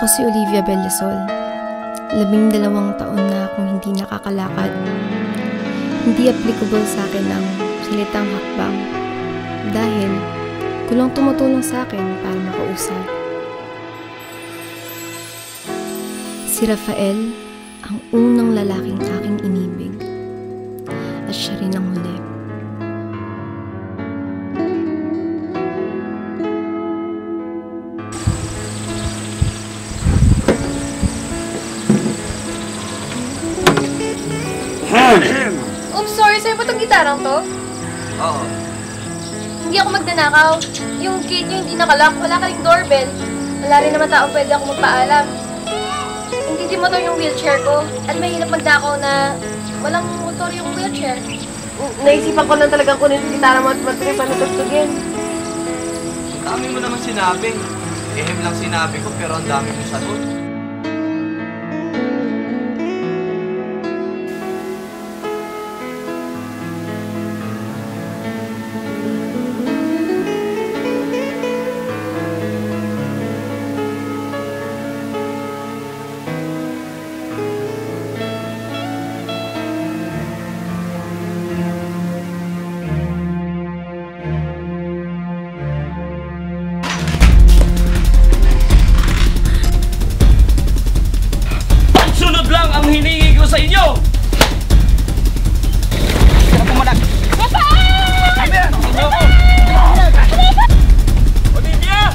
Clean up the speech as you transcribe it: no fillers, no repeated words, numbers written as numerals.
Ako si Olivia Bellasol. 12 taon na akong hindi nakakalakad. Hindi applicable sa akin ang salitang hakbang dahil kulang tumutulong sa akin para makausap. Si Rafael ang unang lalaking aking inibig at siya rin ang huli. Oops, sorry. Sa'yo ba itong gitarang to? Oo. Hindi ako magnanakaw. Yung gate niyo hindi nakalock. Wala ka ring doorbell. Wala rin naman tao pwede ako magpaalam. Hindi motor yung wheelchair ko. At mahirap magdakaw na walang motor yung wheelchair. Naisipan ko lang talagang kunin yung gitara mo at mag-trip na tugtugin. Ang dami mo naman sinabi. Ehem lang sinabi ko pero ang dami mo sagot. Lang ang hiningi ko sa inyo! Sino pumalag? Papa! Sabi yan! Inyo ko! Olivia!